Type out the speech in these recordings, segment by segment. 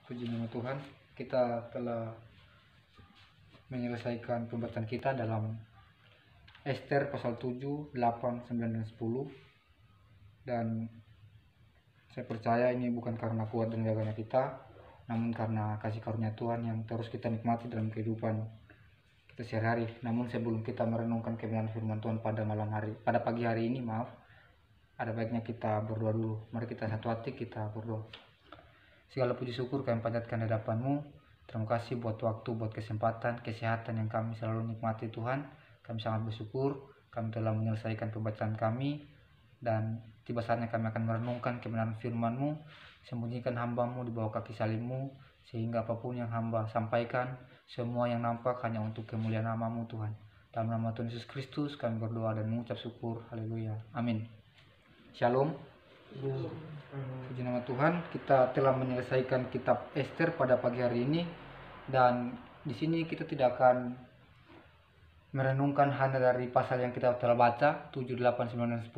Puji nama Tuhan, kita telah menyelesaikan pembahasan kita dalam Ester pasal 7, 8, 9, dan 10. Dan saya percaya ini bukan karena kuat dan gagahnya kita, namun karena kasih karunia Tuhan yang terus kita nikmati dalam kehidupan kita sehari-hari. Namun sebelum kita merenungkan kebenaran firman Tuhan pada pagi hari ini, ada baiknya kita berdoa dulu. Mari kita satu hati kita berdoa. Segala puji syukur kami panjatkan di hadapan-Mu. Terima kasih buat waktu, buat kesempatan, kesehatan yang kami selalu nikmati Tuhan. Kami sangat bersyukur kami telah menyelesaikan pembacaan kami, dan tiba saatnya kami akan merenungkan kebenaran firman-Mu. Sembunyikan hamba-Mu di bawah kaki salib-Mu, sehingga apapun yang hamba sampaikan, semua yang nampak hanya untuk kemuliaan nama-Mu Tuhan. Dalam nama Tuhan Yesus Kristus kami berdoa dan mengucap syukur. Haleluya. Amin. Shalom. Puji nama Tuhan, kita telah menyelesaikan kitab Ester pada pagi hari ini, dan di sini kita tidak akan merenungkan hanya dari pasal yang kita telah baca 7, 8, 9, dan 10,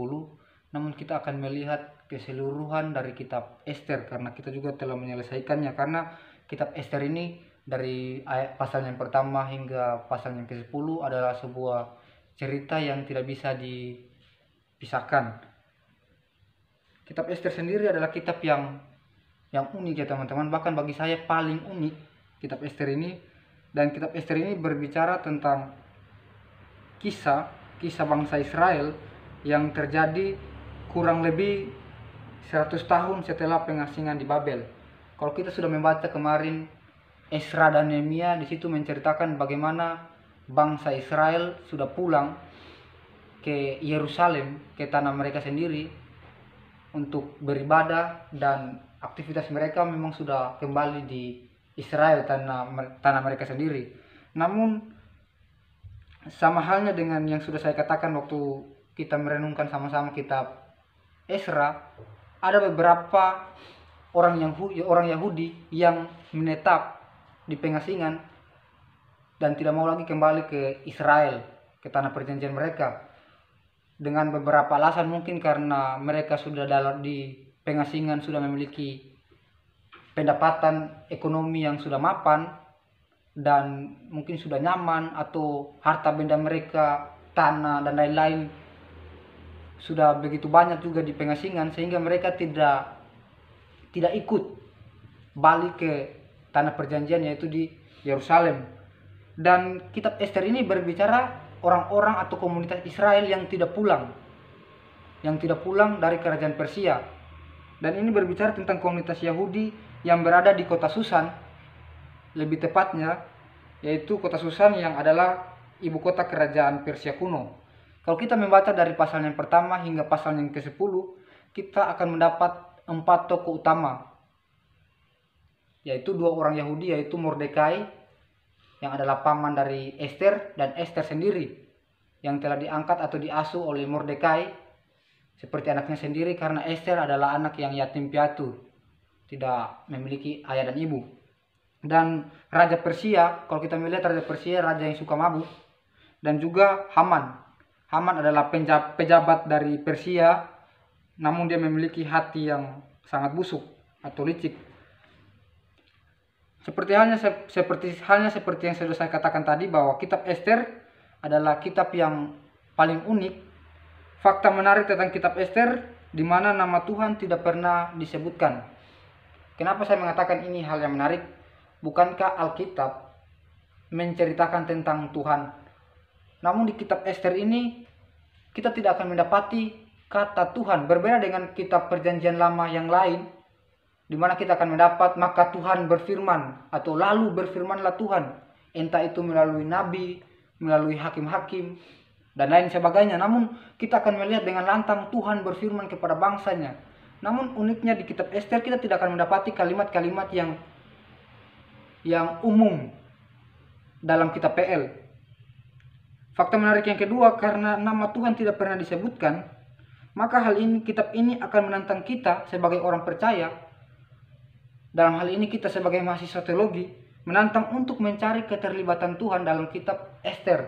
namun kita akan melihat keseluruhan dari kitab Ester karena kita juga telah menyelesaikannya. Karena kitab Ester ini dari pasal yang pertama hingga pasal yang ke-10 adalah sebuah cerita yang tidak bisa dipisahkan. Kitab Ester sendiri adalah kitab yang unik ya teman-teman, bahkan bagi saya paling unik kitab Ester ini. Dan kitab Ester ini berbicara tentang kisah bangsa Israel yang terjadi kurang lebih 100 tahun setelah pengasingan di Babel. Kalau kita sudah membaca kemarin Esra dan Nehemia, di situ menceritakan bagaimana bangsa Israel sudah pulang ke Yerusalem, ke tanah mereka sendiri, untuk beribadah, dan aktivitas mereka memang sudah kembali di Israel, tanah mereka sendiri. Namun sama halnya dengan yang sudah saya katakan waktu kita merenungkan sama-sama kitab Esra, ada beberapa orang Yahudi yang menetap di pengasingan dan tidak mau lagi kembali ke Israel, ke tanah perjanjian mereka, dengan beberapa alasan. Mungkin karena mereka sudah di pengasingan sudah memiliki pendapatan ekonomi yang sudah mapan, dan mungkin sudah nyaman, atau harta benda mereka, tanah dan lain-lain sudah begitu banyak juga di pengasingan, sehingga mereka tidak ikut balik ke tanah perjanjian, yaitu di Yerusalem. Dan kitab Ester ini berbicara orang-orang atau komunitas Israel yang tidak pulang dari kerajaan Persia. Dan ini berbicara tentang komunitas Yahudi yang berada di kota Susan, lebih tepatnya, yaitu kota Susan yang adalah ibu kota kerajaan Persia kuno. Kalau kita membaca dari pasal yang pertama hingga pasal yang ke-10, kita akan mendapat 4 tokoh utama, yaitu 2 orang Yahudi, yaitu Mordekai yang adalah paman dari Ester, dan Ester sendiri yang telah diangkat atau diasuh oleh Mordekai seperti anaknya sendiri, karena Ester adalah anak yang yatim piatu, tidak memiliki ayah dan ibu. Dan Raja Persia, kalau kita melihat Raja Persia, raja yang suka mabuk. Dan juga Haman adalah pejabat dari Persia, namun dia memiliki hati yang sangat busuk atau licik. Seperti halnya yang sudah saya katakan tadi, bahwa kitab Ester adalah kitab yang paling unik. Fakta menarik tentang kitab Ester, di mana nama Tuhan tidak pernah disebutkan. Kenapa saya mengatakan ini hal yang menarik? Bukankah Alkitab menceritakan tentang Tuhan? Namun di kitab Ester ini kita tidak akan mendapati kata Tuhan. Berbeda dengan kitab perjanjian lama yang lain, di mana kita akan mendapat maka Tuhan berfirman, atau lalu berfirmanlah Tuhan, entah itu melalui nabi, melalui hakim-hakim, dan lain sebagainya. Namun kita akan melihat dengan lantang Tuhan berfirman kepada bangsanya. Namun uniknya di kitab Ester kita tidak akan mendapati kalimat-kalimat yang umum dalam kitab PL. Fakta menarik yang kedua, karena nama Tuhan tidak pernah disebutkan, maka kitab ini akan menantang kita sebagai orang percaya. Dalam hal ini kita sebagai mahasiswa teologi menantang untuk mencari keterlibatan Tuhan dalam kitab Ester.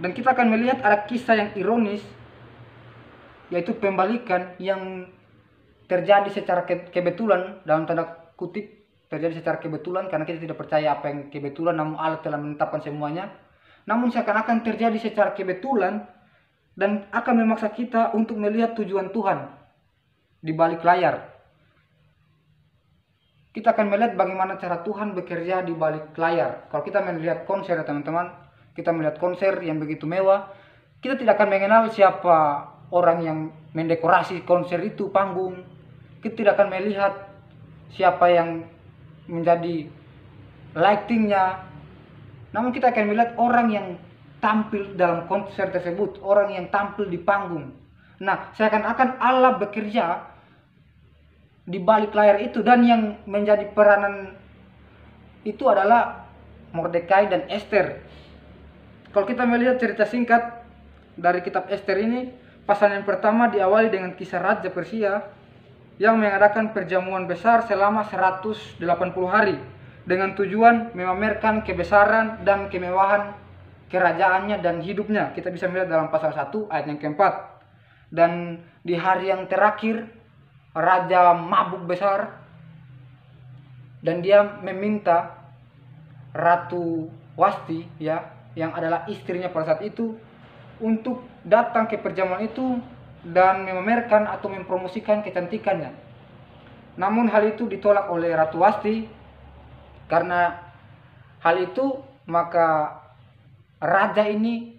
Dan kita akan melihat ada kisah yang ironis, yaitu pembalikan yang terjadi secara kebetulan, dalam tanda kutip terjadi secara kebetulan, karena kita tidak percaya apa yang kebetulan, namun Allah telah menetapkan semuanya. Namun seakan-akan terjadi secara kebetulan dan akan memaksa kita untuk melihat tujuan Tuhan di balik layar. Kita akan melihat bagaimana cara Tuhan bekerja di balik layar. Kalau kita melihat konser ya teman-teman, kita melihat konser yang begitu mewah, kita tidak akan mengenal siapa orang yang mendekorasi konser itu, panggung. Kita tidak akan melihat siapa yang menjadi lightingnya. Namun kita akan melihat orang yang tampil dalam konser tersebut, orang yang tampil di panggung. Nah, seakan-akan Allah bekerja di balik layar itu, dan yang menjadi peranan itu adalah Mordekai dan Ester. Kalau kita melihat cerita singkat dari kitab Ester ini, pasal yang pertama diawali dengan kisah Raja Persia yang mengadakan perjamuan besar selama 180 hari dengan tujuan memamerkan kebesaran dan kemewahan kerajaannya dan hidupnya. Kita bisa melihat dalam pasal 1 ayat yang keempat. Dan di hari yang terakhir, raja mabuk besar dan dia meminta Ratu Wasti ya, yang adalah istrinya pada saat itu, untuk datang ke perjamuan itu dan memamerkan atau mempromosikan kecantikannya. Namun hal itu ditolak oleh Ratu Wasti. Karena hal itu, maka raja ini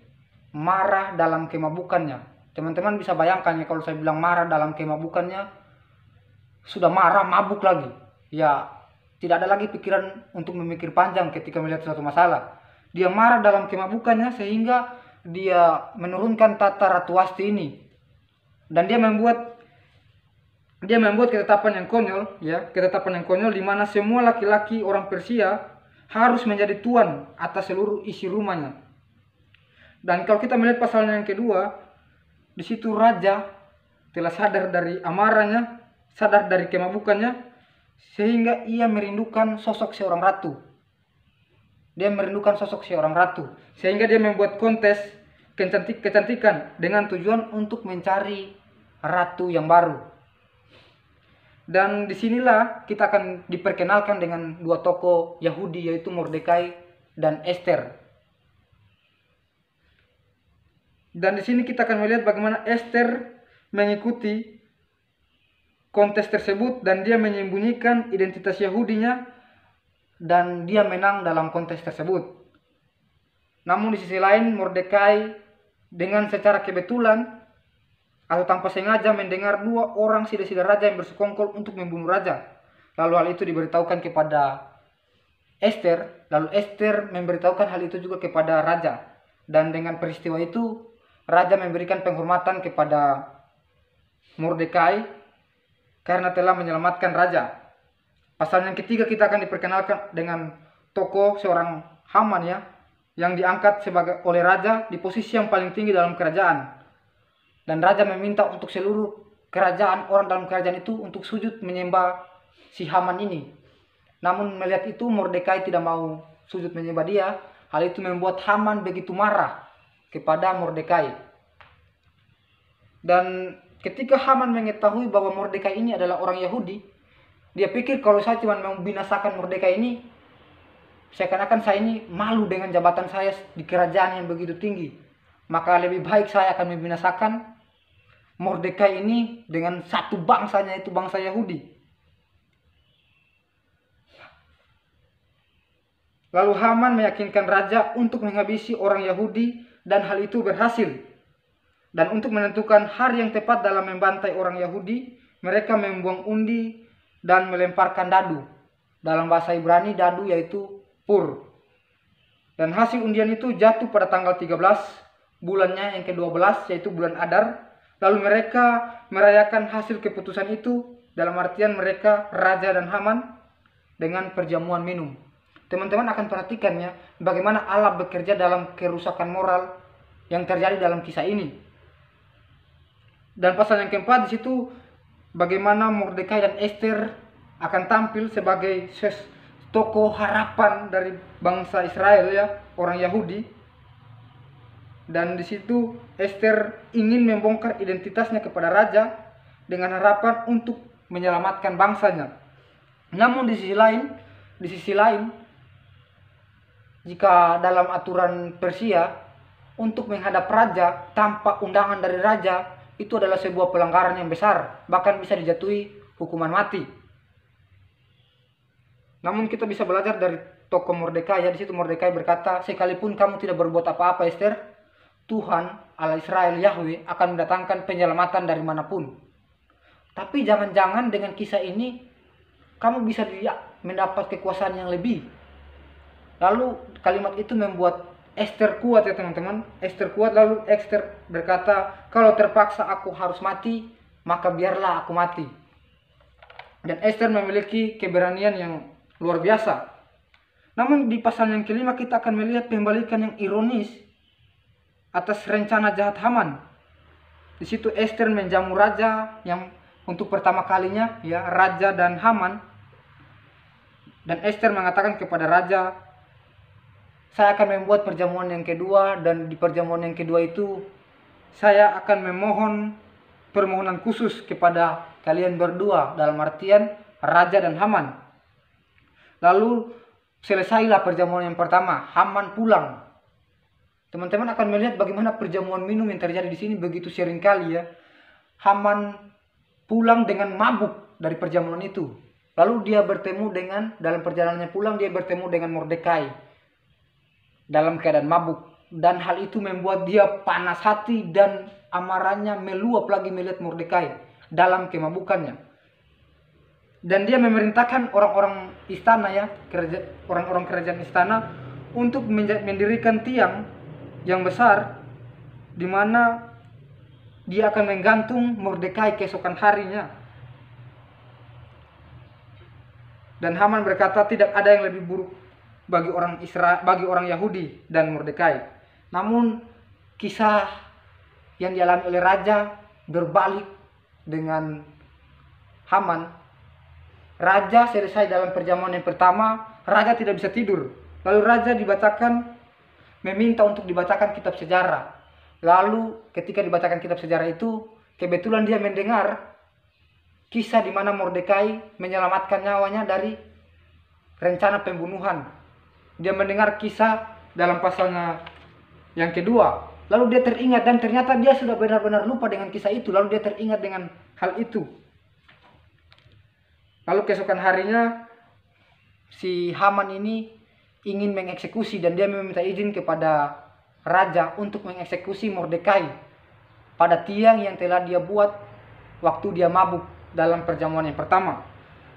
marah dalam kemabukannya. Teman-teman bisa bayangkan ya, kalau saya bilang marah dalam kemabukannya, sudah marah, mabuk lagi. Ya, tidak ada lagi pikiran untuk memikir panjang ketika melihat suatu masalah. Dia marah dalam kemabukannya sehingga dia menurunkan tata Ratu Wasti ini. Dan dia membuat ketetapan yang konyol ya, ketetapan yang konyol di mana semua laki-laki orang Persia harus menjadi tuan atas seluruh isi rumahnya. Dan kalau kita melihat pasal yang kedua, di situ raja telah sadar dari amarahnya, sadar dari kemabukannya, sehingga ia merindukan sosok seorang ratu. Dia merindukan sosok seorang ratu, sehingga dia membuat kontes kecantikan dengan tujuan untuk mencari ratu yang baru. Dan disinilah kita akan diperkenalkan dengan dua tokoh Yahudi, yaitu Mordekai dan Ester. Dan di sini kita akan melihat bagaimana Ester mengikuti kontes tersebut dan dia menyembunyikan identitas Yahudinya dan dia menang dalam kontes tersebut. Namun di sisi lain, Mordekai dengan secara kebetulan atau tanpa sengaja mendengar dua orang sida-sida raja yang bersekongkol untuk membunuh raja. Lalu hal itu diberitahukan kepada Ester, lalu Ester memberitahukan hal itu juga kepada raja. Dan dengan peristiwa itu, raja memberikan penghormatan kepada Mordekai karena telah menyelamatkan raja. Pasal yang ketiga kita akan diperkenalkan dengan tokoh seorang Haman ya, yang diangkat oleh raja di posisi yang paling tinggi dalam kerajaan. Dan raja meminta untuk seluruh kerajaan, orang dalam kerajaan itu untuk sujud menyembah si Haman ini. Namun melihat itu Mordekai tidak mau sujud menyembah dia. Hal itu membuat Haman begitu marah kepada Mordekai. Dan ketika Haman mengetahui bahwa Mordekai ini adalah orang Yahudi, dia pikir kalau saya cuma mau membinasakan Mordekai ini, seakan-akan saya ini malu dengan jabatan saya di kerajaan yang begitu tinggi. Maka lebih baik saya akan membinasakan Mordekai ini dengan satu bangsanya, itu bangsa Yahudi. Lalu Haman meyakinkan raja untuk menghabisi orang Yahudi dan hal itu berhasil. Dan untuk menentukan hari yang tepat dalam membantai orang Yahudi, mereka membuang undi dan melemparkan dadu. Dalam bahasa Ibrani dadu yaitu pur. Dan hasil undian itu jatuh pada tanggal 13 bulannya yang ke-12 yaitu bulan Adar. Lalu mereka merayakan hasil keputusan itu, dalam artian mereka raja dan Haman dengan perjamuan minum. Teman-teman akan perhatikan ya, bagaimana Allah bekerja dalam kerusakan moral yang terjadi dalam kisah ini. Dan pasal yang keempat di situ bagaimana Mordekai dan Ester akan tampil sebagai tokoh harapan dari bangsa Israel ya, orang Yahudi. Dan di situ Ester ingin membongkar identitasnya kepada raja dengan harapan untuk menyelamatkan bangsanya. Namun di sisi lain, jika dalam aturan Persia, untuk menghadap raja tanpa undangan dari raja itu adalah sebuah pelanggaran yang besar, bahkan bisa dijatuhi hukuman mati. Namun kita bisa belajar dari tokoh Mordekai, ya. Di situ Mordekai berkata, sekalipun kamu tidak berbuat apa-apa Ester, Tuhan Allah Israel Yahweh akan mendatangkan penyelamatan dari manapun. Tapi jangan-jangan dengan kisah ini kamu bisa mendapat kekuasaan yang lebih. Lalu kalimat itu membuat Ester kuat, ya teman-teman. Ester kuat. Lalu Ester berkata, kalau terpaksa aku harus mati, maka biarlah aku mati. Dan Ester memiliki keberanian yang luar biasa. Namun di pasal yang kelima kita akan melihat pembalikan yang ironis atas rencana jahat Haman. Di situ Ester menjamu raja yang untuk pertama kalinya, ya, raja dan Haman. Dan Ester mengatakan kepada raja, saya akan membuat perjamuan yang kedua, dan di perjamuan yang kedua itu saya akan memohon permohonan khusus kepada kalian berdua, dalam artian raja dan Haman. Lalu selesailah perjamuan yang pertama, Haman pulang. Teman-teman akan melihat bagaimana perjamuan minum yang terjadi di sini begitu sering kali, ya. Haman pulang dengan mabuk dari perjamuan itu. Lalu dia bertemu dengan, dalam perjalanannya pulang, dia bertemu dengan Mordekai dalam keadaan mabuk. Dan hal itu membuat dia panas hati dan amarahnya meluap lagi melihat Mordekai dalam kemabukannya. Dan dia memerintahkan orang-orang istana, ya, orang-orang kerajaan istana untuk mendirikan tiang yang besar di mana dia akan menggantung Mordekai keesokan harinya. Dan Haman berkata, tidak ada yang lebih buruk bagi orang Yahudi dan Mordekai. Namun kisah yang dialami oleh raja berbalik dengan Haman. Raja selesai dalam perjamuan yang pertama, raja tidak bisa tidur. Lalu raja meminta untuk dibacakan kitab sejarah. Lalu ketika dibacakan kitab sejarah itu, kebetulan dia mendengar kisah di mana Mordekai menyelamatkan nyawanya dari rencana pembunuhan. Dia mendengar kisah dalam pasalnya yang kedua. Lalu dia teringat, dan ternyata dia sudah benar-benar lupa dengan kisah itu. Lalu dia teringat dengan hal itu. Lalu keesokan harinya si Haman ini ingin mengeksekusi, dan dia meminta izin kepada raja untuk mengeksekusi Mordekai pada tiang yang telah dia buat waktu dia mabuk dalam perjamuan yang pertama.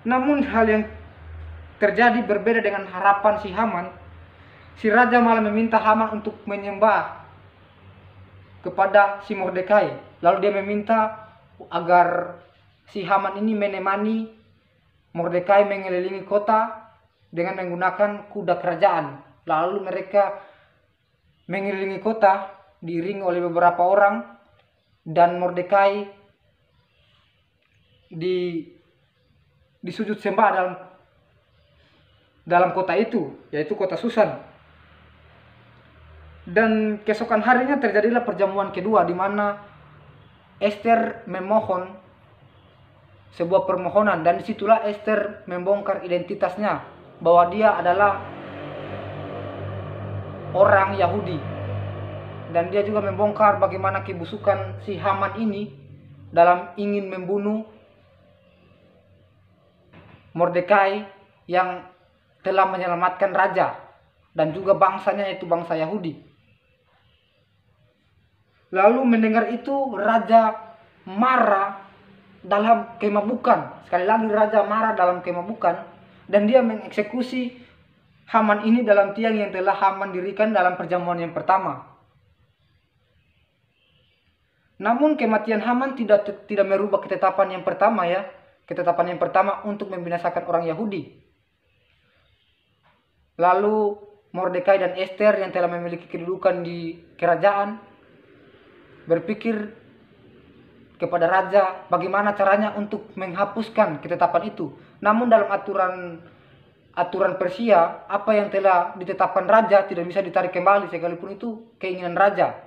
Namun hal yang terjadi berbeda dengan harapan si Haman. Si raja malah meminta Haman untuk menyembah kepada si Mordekai. Lalu dia meminta agar si Haman ini menemani Mordekai mengelilingi kota dengan menggunakan kuda kerajaan. Lalu mereka mengelilingi kota diiringi oleh beberapa orang, dan Mordekai disujud sembah dalam kota itu, yaitu kota Susan. Dan keesokan harinya terjadilah perjamuan kedua, di mana Ester memohon sebuah permohonan, dan disitulah Ester membongkar identitasnya bahwa dia adalah orang Yahudi. Dan dia juga membongkar bagaimana kebusukan si Haman ini dalam ingin membunuh Mordekai yang telah menyelamatkan raja dan juga bangsanya, yaitu bangsa Yahudi. Lalu mendengar itu raja marah dalam kemabukan. Sekali lagi raja marah dalam kemabukan, dan dia mengeksekusi Haman ini dalam tiang yang telah Haman dirikan dalam perjamuan yang pertama. Namun kematian Haman tidak merubah ketetapan yang pertama, ya. Ketetapan yang pertama untuk membinasakan orang Yahudi. Lalu Mordekai dan Ester yang telah memiliki kedudukan di kerajaan berpikir kepada raja bagaimana caranya untuk menghapuskan ketetapan itu. Namun dalam aturan Persia, apa yang telah ditetapkan raja tidak bisa ditarik kembali sekalipun itu keinginan raja.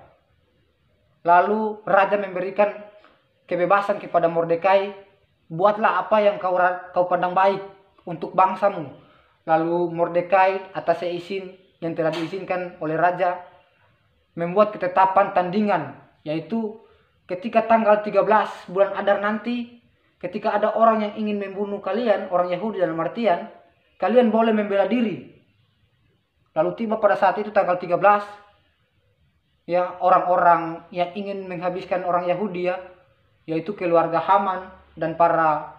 Lalu raja memberikan kebebasan kepada Mordekai, buatlah apa yang kau pandang baik untuk bangsamu. Lalu Mordekai atas izin yang telah diizinkan oleh raja membuat ketetapan tandingan, yaitu ketika tanggal 13 bulan Adar nanti, ketika ada orang yang ingin membunuh kalian, orang Yahudi dalam artian, kalian boleh membela diri. Lalu tiba pada saat itu tanggal 13, ya, orang-orang yang ingin menghabiskan orang Yahudi, ya, yaitu keluarga Haman dan para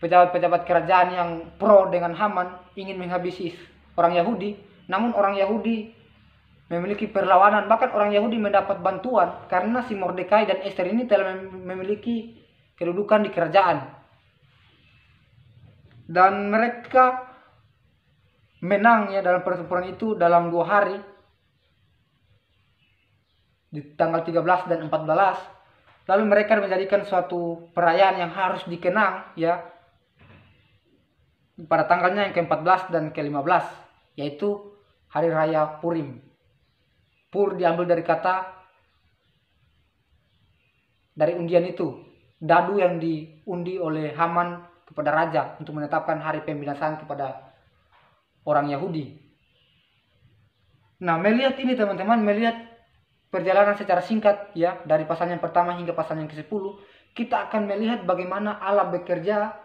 pejabat-pejabat kerajaan yang pro dengan Haman ingin menghabisi orang Yahudi. Namun orang Yahudi memiliki perlawanan, bahkan orang Yahudi mendapat bantuan karena si Mordekai dan Ester ini telah memiliki kedudukan di kerajaan. Dan mereka menang, ya, dalam pertempuran itu dalam 2 hari, di tanggal 13 dan 14. Lalu mereka menjadikan suatu perayaan yang harus dikenang, ya, pada tanggalnya yang ke-14 dan ke-15, yaitu Hari Raya Purim. Pur diambil dari kata dari undian itu, dadu yang diundi oleh Haman kepada raja untuk menetapkan hari pembinasaan kepada orang Yahudi. Nah, melihat ini teman-teman, melihat perjalanan secara singkat, ya, dari pasal yang pertama hingga pasal yang ke-10, kita akan melihat bagaimana Allah bekerja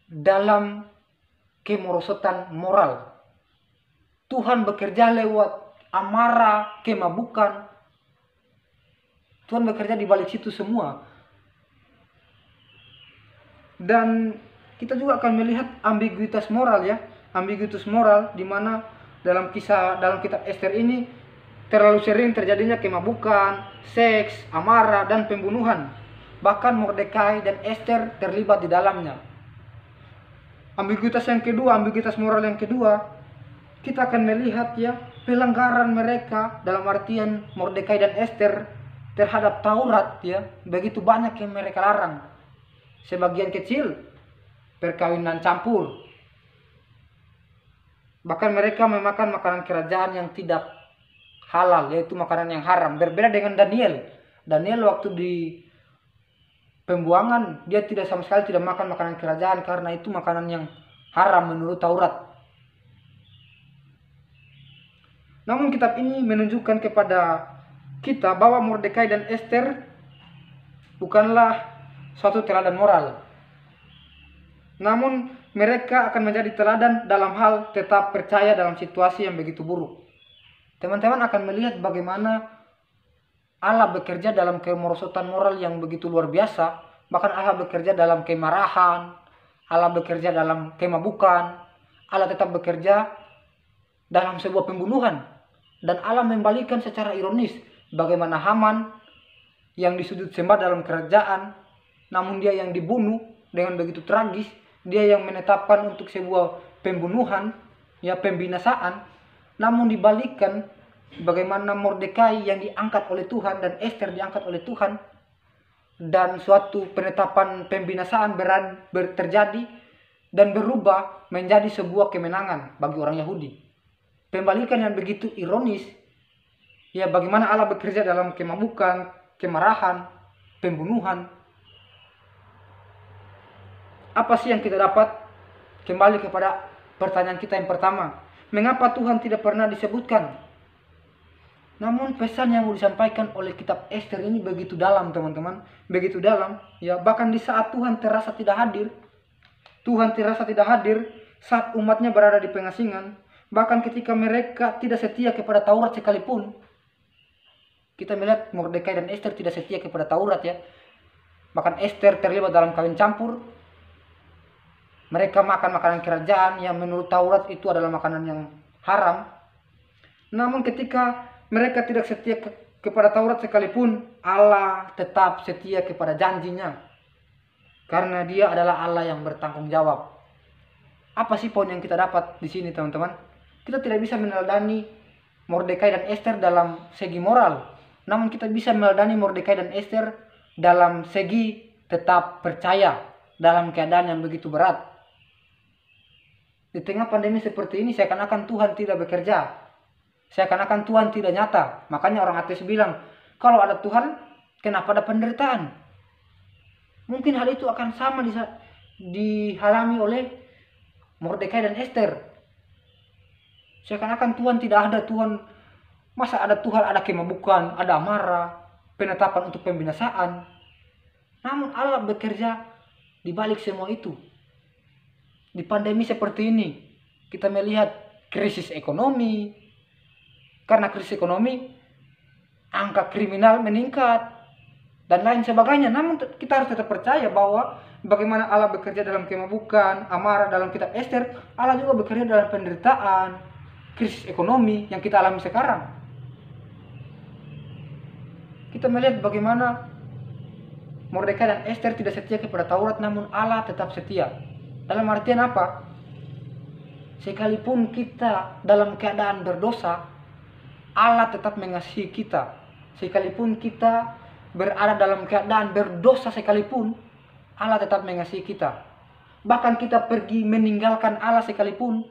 dalam kemerosotan moral. Tuhan bekerja lewat amarah, kemabukan. Tuhan bekerja di balik situ semua. Dan kita juga akan melihat ambiguitas moral, ya, ambiguitas moral di mana dalam kitab Ester ini terlalu sering terjadinya kemabukan, seks, amarah, dan pembunuhan. Bahkan Mordekai dan Ester terlibat di dalamnya. Ambiguitas yang kedua, ambiguitas moral yang kedua, kita akan melihat, ya, pelanggaran mereka dalam artian Mordekai dan Ester terhadap Taurat, ya, begitu banyak yang mereka larang. Sebagian kecil perkawinan campur. Bahkan mereka memakan makanan kerajaan yang tidak halal, yaitu makanan yang haram. Berbeda dengan Daniel. Daniel waktu di pembuangan, dia tidak sama sekali tidak makan makanan kerajaan karena itu makanan yang haram menurut Taurat. Namun kitab ini menunjukkan kepada kita bahwa Mordekai dan Ester bukanlah suatu teladan moral. Namun mereka akan menjadi teladan dalam hal tetap percaya dalam situasi yang begitu buruk. Teman-teman akan melihat bagaimana Allah bekerja dalam kemerosotan moral yang begitu luar biasa. Bahkan Allah bekerja dalam kemarahan, Allah bekerja dalam kemabukan, Allah tetap bekerja dalam sebuah pembunuhan. Dan Allah membalikan secara ironis bagaimana Haman yang disujud sembah dalam kerajaan, namun dia yang dibunuh dengan begitu tragis. Dia yang menetapkan untuk sebuah pembunuhan, ya, pembinasaan. Namun dibalikkan bagaimana Mordekai yang diangkat oleh Tuhan dan Ester diangkat oleh Tuhan, dan suatu penetapan pembinasaan terjadi dan berubah menjadi sebuah kemenangan bagi orang Yahudi. Pembalikan yang begitu ironis, ya, bagaimana Allah bekerja dalam kemabukan, kemarahan, pembunuhan. Apa sih yang kita dapat? Kembali kepada pertanyaan kita yang pertama, mengapa Tuhan tidak pernah disebutkan? Namun pesan yang mau disampaikan oleh kitab Ester ini begitu dalam, teman-teman, begitu dalam, ya. Bahkan di saat Tuhan terasa tidak hadir, Tuhan terasa tidak hadir saat umatnya berada di pengasingan. Bahkan ketika mereka tidak setia kepada Taurat sekalipun. Kita melihat Mordekai dan Ester tidak setia kepada Taurat, ya. Bahkan Ester terlibat dalam kawin campur. Mereka makan makanan kerajaan yang menurut Taurat itu adalah makanan yang haram. Namun ketika mereka tidak setia kepada Taurat sekalipun, Allah tetap setia kepada janjinya. Karena dia adalah Allah yang bertanggung jawab. Apa sih poin yang kita dapat di sini, teman-teman? Kita tidak bisa meneladani Mordekai dan Ester dalam segi moral. Namun kita bisa meneladani Mordekai dan Ester dalam segi tetap percaya dalam keadaan yang begitu berat. Di tengah pandemi seperti ini, seakan-akan Tuhan tidak bekerja. Seakan-akan Tuhan tidak nyata. Makanya orang ateis bilang, kalau ada Tuhan, kenapa ada penderitaan? Mungkin hal itu akan sama dialami oleh Mordekai dan Ester. Seakan-akan Tuhan tidak ada. Tuhan, masa ada Tuhan, ada kemabukan, ada amarah, penetapan untuk pembinasaan. Namun Allah bekerja di balik semua itu. Di pandemi seperti ini, kita melihat krisis ekonomi. Karena krisis ekonomi, angka kriminal meningkat dan lain sebagainya. Namun kita harus tetap percaya bahwa bagaimana Allah bekerja dalam kemabukan, amarah dalam kitab Ester, Allah juga bekerja dalam penderitaan, krisis ekonomi yang kita alami sekarang. Kita melihat bagaimana Mordekai dan Ester tidak setia kepada Taurat, namun Allah tetap setia. Dalam artian apa? Sekalipun kita dalam keadaan berdosa, Allah tetap mengasihi kita. Sekalipun kita berada dalam keadaan berdosa sekalipun, Allah tetap mengasihi kita. Bahkan kita pergi meninggalkan Allah sekalipun,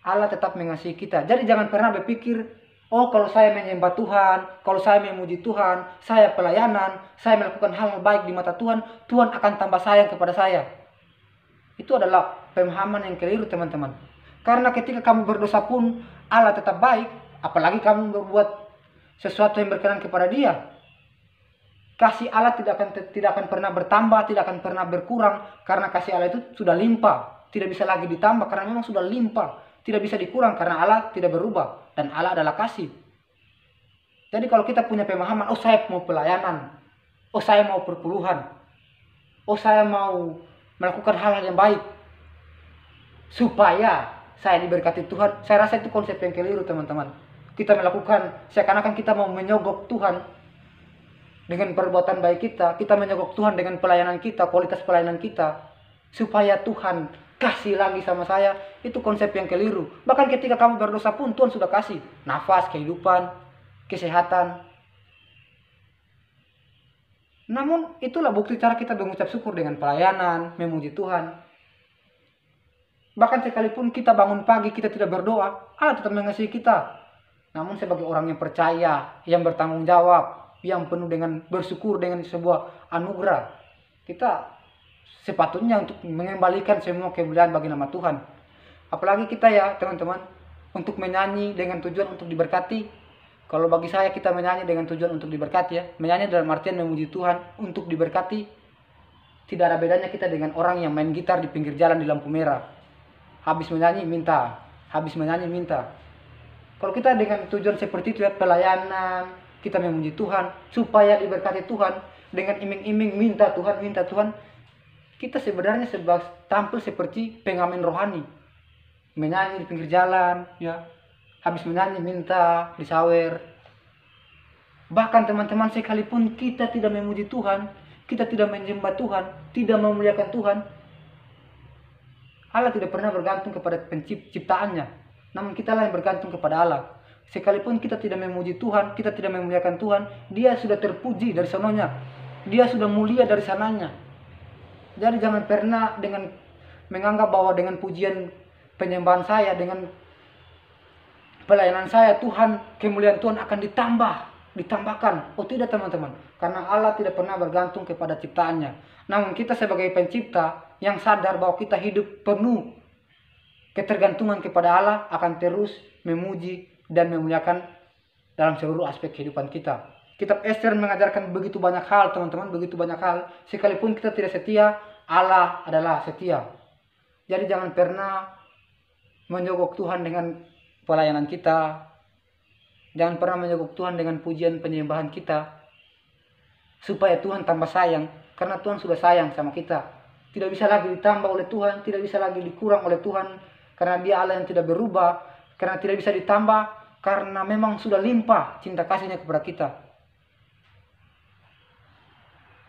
Allah tetap mengasihi kita. Jadi jangan pernah berpikir, oh kalau saya menyembah Tuhan, kalau saya memuji Tuhan, saya pelayanan, saya melakukan hal baik di mata Tuhan, Tuhan akan tambah sayang kepada saya. Itu adalah pemahaman yang keliru, teman-teman. Karena ketika kamu berdosa pun Allah tetap baik, apalagi kamu berbuat sesuatu yang berkenan kepada Dia. Kasih Allah tidak akan pernah bertambah, tidak akan pernah berkurang, karena kasih Allah itu sudah limpah, tidak bisa lagi ditambah karena memang sudah limpah, tidak bisa dikurang karena Allah tidak berubah dan Allah adalah kasih. Jadi kalau kita punya pemahaman, oh saya mau pelayanan, oh saya mau perpuluhan, oh saya mau melakukan hal-hal yang baik supaya saya diberkati Tuhan, saya rasa itu konsep yang keliru, teman-teman. Kita melakukan seakan-akan kita mau menyogok Tuhan dengan perbuatan baik kita, kita menyogok Tuhan dengan pelayanan kita, kualitas pelayanan kita, supaya Tuhan kasih lagi sama saya. Itu konsep yang keliru. Bahkan ketika kamu berdosa pun Tuhan sudah kasih nafas, kehidupan, kesehatan. Namun itulah bukti cara kita mengucap syukur dengan pelayanan, memuji Tuhan. Bahkan sekalipun kita bangun pagi, kita tidak berdoa, Allah tetap mengasihi kita. Namun sebagai orang yang percaya, yang bertanggung jawab, yang penuh dengan bersyukur dengan sebuah anugerah, kita sepatutnya untuk mengembalikan semua kemuliaan bagi nama Tuhan. Apalagi kita ya teman-teman, untuk menyanyi dengan tujuan untuk diberkati. Kalau bagi saya kita menyanyi dengan tujuan untuk diberkati ya. Menyanyi dalam artian memuji Tuhan untuk diberkati. Tidak ada bedanya kita dengan orang yang main gitar di pinggir jalan di lampu merah. Habis menyanyi minta, habis menyanyi minta. Kalau kita dengan tujuan seperti itu ya, pelayanan, kita memuji Tuhan supaya diberkati Tuhan, dengan iming-iming minta Tuhan, kita sebenarnya tampil seperti pengamen rohani, menyanyi di pinggir jalan ya, habis menyanyi minta disawer. Bahkan teman-teman, sekalipun kita tidak memuji Tuhan, kita tidak menyembah Tuhan, tidak memuliakan Tuhan, Allah tidak pernah bergantung kepada penciptaannya, namun kita lah yang bergantung kepada Allah. Sekalipun kita tidak memuji Tuhan, kita tidak memuliakan Tuhan, Dia sudah terpuji dari sononya, Dia sudah mulia dari sananya. Jadi jangan pernah dengan menganggap bahwa dengan pujian penyembahan saya, dengan pelayanan saya, kemuliaan Tuhan akan ditambahkan. Oh tidak teman-teman, karena Allah tidak pernah bergantung kepada ciptaannya. Namun kita sebagai pencipta yang sadar bahwa kita hidup penuh ketergantungan kepada Allah, akan terus memuji dan memuliakan dalam seluruh aspek kehidupan kita. Kitab Ester mengajarkan begitu banyak hal teman-teman, begitu banyak hal. Sekalipun kita tidak setia, Allah adalah setia. Jadi jangan pernah menyogok Tuhan dengan pelayanan kita. Jangan pernah menyogok Tuhan dengan pujian penyembahan kita, supaya Tuhan tambah sayang, karena Tuhan sudah sayang sama kita. Tidak bisa lagi ditambah oleh Tuhan, tidak bisa lagi dikurang oleh Tuhan, karena Dia Allah yang tidak berubah, karena tidak bisa ditambah, karena memang sudah limpah cinta kasih-Nya kepada kita.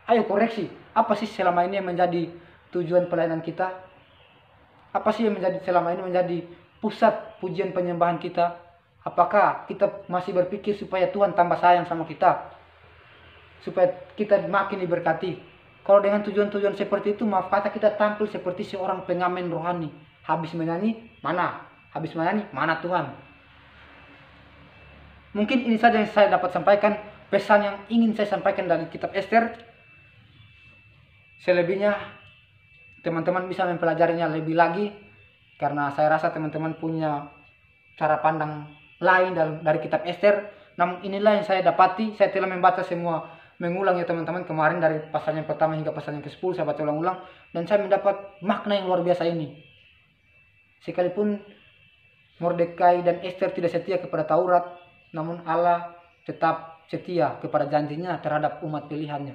Ayo koreksi, apa sih selama ini yang menjadi tujuan pelayanan kita? Apa sih yang selama ini menjadi pusat pujian penyembahan kita? Apakah kita masih berpikir supaya Tuhan tambah sayang sama kita, supaya kita makin diberkati? Kalau dengan tujuan-tujuan seperti itu, maaf kata kita tampil seperti seorang pengamen rohani. Habis menyanyi, mana? Habis menyanyi, mana Tuhan? Mungkin ini saja yang saya dapat sampaikan, pesan yang ingin saya sampaikan dari kitab Ester. Selebihnya teman-teman bisa mempelajarinya lebih lagi karena saya rasa teman-teman punya cara pandang lain dari kitab Ester. Namun inilah yang saya dapati. Saya telah membaca semua, mengulang ya teman-teman, kemarin dari pasal yang pertama hingga pasal yang ke-10 saya baca ulang-ulang, dan saya mendapat makna yang luar biasa ini. Sekalipun Mordekai dan Ester tidak setia kepada Taurat, namun Allah tetap setia kepada janjinya terhadap umat pilihannya.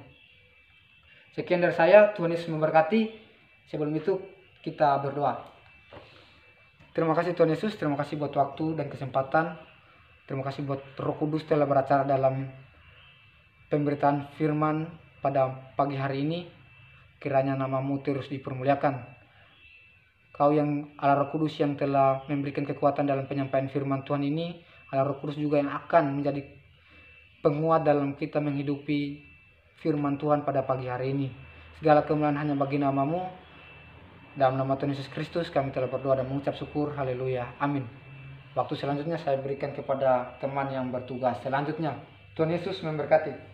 Sekian dari saya, Tuhan Yesus memberkati. Sebelum itu kita berdoa. Terima kasih Tuhan Yesus, terima kasih buat waktu dan kesempatan. Terima kasih buat Roh Kudus telah beracara dalam pemberitaan firman pada pagi hari ini. Kiranya nama-Mu terus dipermuliakan. Kau yang Allah Roh Kudus yang telah memberikan kekuatan dalam penyampaian firman Tuhan ini, Allah Roh Kudus juga yang akan menjadi penguat dalam kita menghidupi firman Tuhan pada pagi hari ini. Segala kemuliaan hanya bagi nama-Mu. Dalam nama Tuhan Yesus Kristus kami telah berdoa dan mengucap syukur. Haleluya. Amin. Waktu selanjutnya saya berikan kepada teman yang bertugas selanjutnya. Tuhan Yesus memberkati.